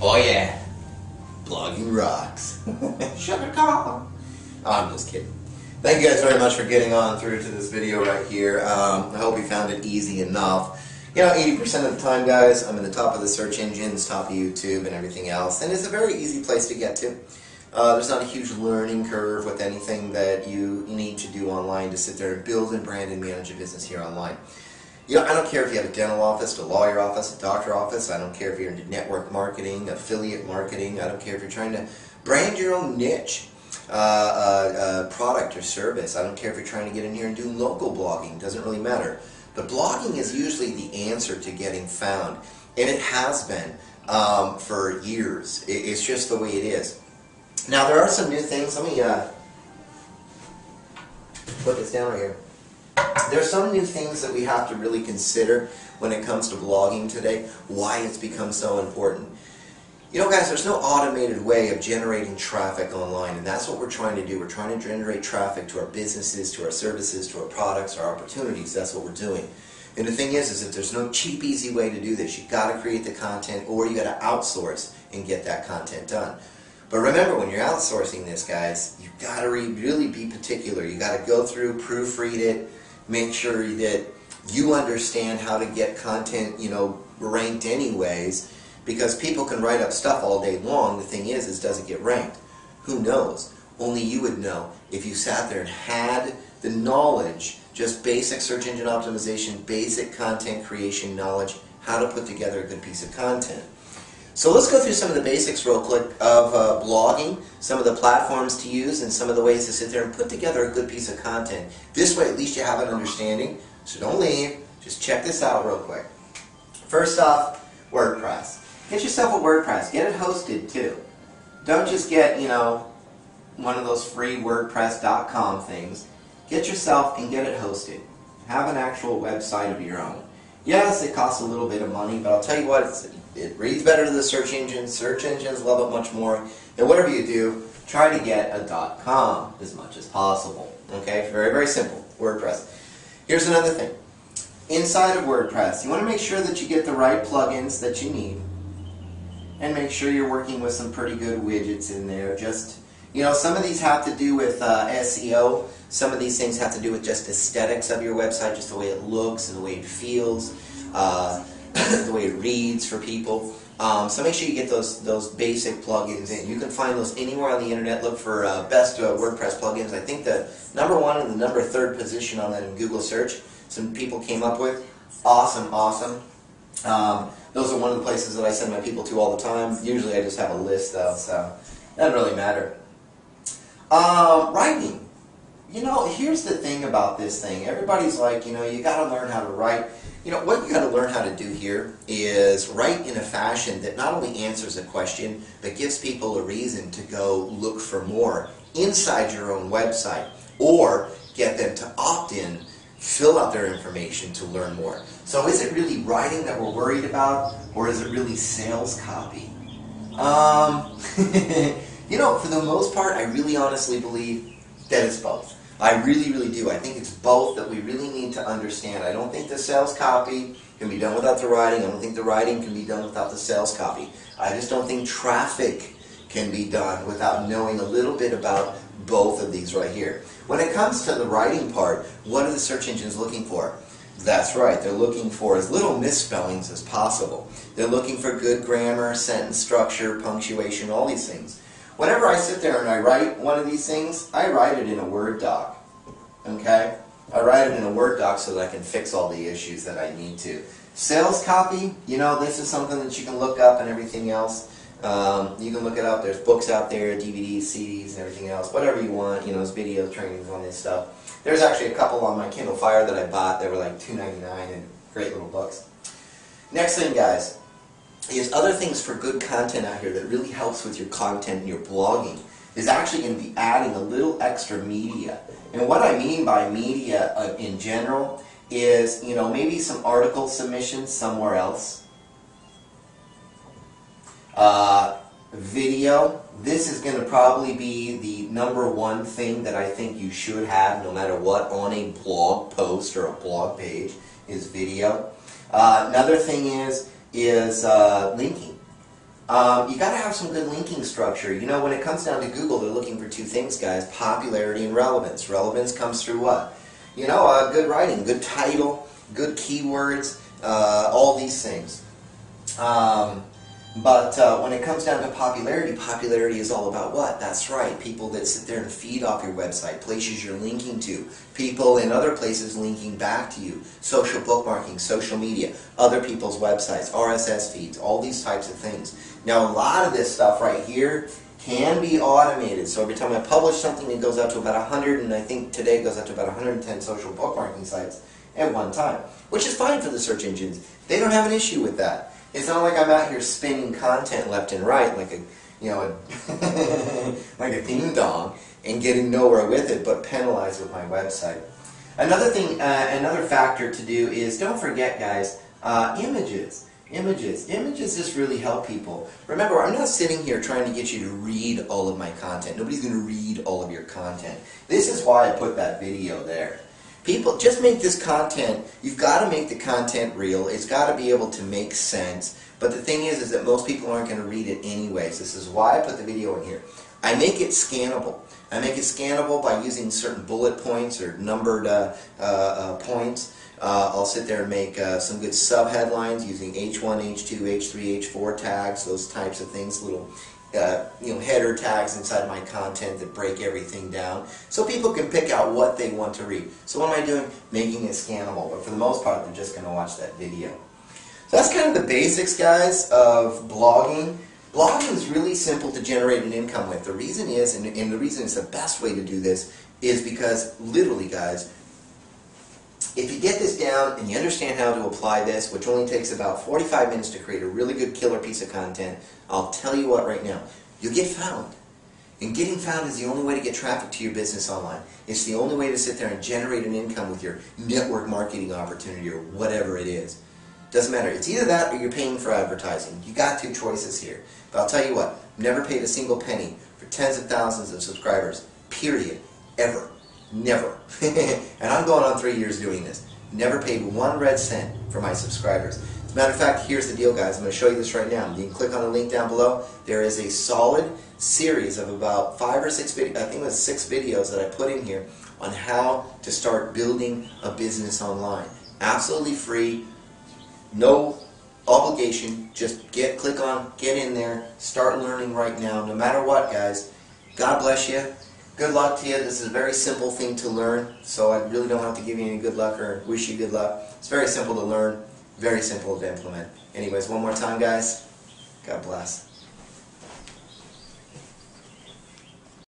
Oh yeah, blogging rocks. Sugar call. I'm just kidding. Thank you guys very much for getting on through to this video right here. I hope you found it easy enough. You know, 80% of the time, guys, I'm in the top of the search engines, top of YouTube and everything else, and it's a very easy place to get to. There's not a huge learning curve with anything that you need to do online to sit there and build and brand and manage a business here online. You know, I don't care if you have a dental office, a lawyer office, a doctor office. I don't care if you're into network marketing, affiliate marketing. I don't care if you're trying to brand your own niche, product or service. I don't care if you're trying to get in here and do local blogging. It doesn't really matter. But blogging is usually the answer to getting found. And it has been for years. It's just the way it is. Now, there are some new things. Let me put this down right here. There are some new things that we have to really consider when it comes to blogging today, why it's become so important. You know, guys, there's no automated way of generating traffic online, and that's what we're trying to do. We're trying to generate traffic to our businesses, to our services, to our products, our opportunities. That's what we're doing. And the thing is that there's no cheap, easy way to do this. You've got to create the content, or you got to outsource and get that content done. But remember, when you're outsourcing this, guys, you've got to really be particular. You've got to go through, proofread it, make sure that you understand how to get content, you know, ranked anyways, because people can write up stuff all day long. The thing is does it get ranked? Who knows? Only you would know if you sat there and had the knowledge, just basic search engine optimization, basic content creation knowledge, how to put together a good piece of content. So let's go through some of the basics real quick of blogging, some of the platforms to use, and some of the ways to sit there and put together a good piece of content. This way at least you have an understanding, so don't leave. Just check this out real quick. First off, WordPress. Get yourself a WordPress. Get it hosted too. Don't just get, you know, one of those free WordPress.com things. Get yourself and get it hosted. Have an actual website of your own. Yes, it costs a little bit of money, but I'll tell you what, it reads better to the search engines. Search engines love it much more. And whatever you do, try to get a .com as much as possible. Okay, very, very simple. WordPress. Here's another thing. Inside of WordPress, you want to make sure that you get the right plugins that you need, and make sure you're working with some pretty good widgets in there. Just, you know, some of these have to do with SEO. Some of these things have to do with just aesthetics of your website, just the way it looks and the way it feels, the way it reads for people. So make sure you get those basic plugins in. You can find those anywhere on the internet. Look for best WordPress plugins. I think the #1 and the #3 position on that in Google search, some people came up with. Awesome, awesome. Those are one of the places that I send my people to all the time. Usually I just have a list though, so it doesn't really matter. Writing. You know, here's the thing about this thing. Everybody's like, you know, you got to learn how to write. You know, what you got to learn how to do here is write in a fashion that not only answers a question, but gives people a reason to go look for more inside your own website, or get them to opt in, fill out their information to learn more. So is it really writing that we're worried about, or is it really sales copy? You know, for the most part, I really honestly believe that it's both. I really, really do. I think it's both that we really need to understand. I don't think the sales copy can be done without the writing. I don't think the writing can be done without the sales copy. I just don't think traffic can be done without knowing a little bit about both of these right here. When it comes to the writing part, what are the search engines looking for? That's right, they're looking for as little misspellings as possible. They're looking for good grammar, sentence structure, punctuation, all these things. Whenever I sit there and I write one of these things, I write it in a Word doc. Okay? I write it in a Word doc so that I can fix all the issues that I need to. Sales copy, you know, this is something that you can look up and everything else. You can look it up. There's books out there, DVDs, CDs, and everything else. Whatever you want, you know, there's video trainings on this stuff. There's actually a couple on my Kindle Fire that I bought. They were like $2.99 and great little books. Next thing, guys, is other things for good content out here that really helps with your content and your blogging is actually going to be adding a little extra media. And what I mean by media in general is, you know, maybe some article submissions somewhere else. Video. This is going to probably be the #1 thing that I think you should have no matter what on a blog post or a blog page is video. Another thing is linking. You got to have some good linking structure. You know, when it comes down to Google, they're looking for two things, guys: popularity and relevance. Relevance comes through what? You know, good writing, good title, good keywords, all these things. But when it comes down to popularity, popularity is all about what? That's right, people that sit there and feed off your website, places you're linking to, people in other places linking back to you, social bookmarking, social media, other people's websites, RSS feeds, all these types of things. Now, a lot of this stuff right here can be automated. So every time I publish something, it goes out to about 100, and I think today it goes out to about 110 social bookmarking sites at one time, which is fine for the search engines. They don't have an issue with that. It's not like I'm out here spinning content left and right like a, you know, like a ding dong and getting nowhere with it, but penalized with my website. Another thing, another factor to do is, don't forget, guys, images. Images just really help people. Remember, I'm not sitting here trying to get you to read all of my content. Nobody's going to read all of your content. This is why I put that video there. People, just make this content. You've got to make the content real. It's got to be able to make sense. But the thing is that most people aren't going to read it anyways. This is why I put the video in here. I make it scannable. I make it scannable by using certain bullet points or numbered points. I'll sit there and make some good sub-headlines using H1, H2, H3, H4 tags, those types of things, little you know, header tags inside my content that break everything down, so people can pick out what they want to read. So what am I doing? Making it scannable, but for the most part, they're just going to watch that video. So that's kind of the basics, guys, of blogging. Blogging is really simple to generate an income with. The reason is, and the reason it's the best way to do this, is because literally, guys, if you get this down and you understand how to apply this, which only takes about 45 minutes to create a really good killer piece of content, I'll tell you what right now, you'll get found. And getting found is the only way to get traffic to your business online. It's the only way to sit there and generate an income with your network marketing opportunity or whatever it is. Doesn't matter. It's either that or you're paying for advertising. You got two choices here. But I'll tell you what, I've never paid a single penny for tens of thousands of subscribers, period, ever. Never. And I'm going on 3 years doing this. Never paid 1 red cent for my subscribers. As a matter of fact, here's the deal, guys. I'm going to show you this right now. You can click on the link down below. There is a solid series of about 5 or 6 videos, I think it was 6 videos that I put in here on how to start building a business online. Absolutely free, no obligation. Just click on, get in there, start learning right now. No matter what, guys. God bless you. Good luck to you. This is a very simple thing to learn, so I really don't have to give you any good luck or wish you good luck. It's very simple to learn, very simple to implement. Anyways, one more time, guys. God bless.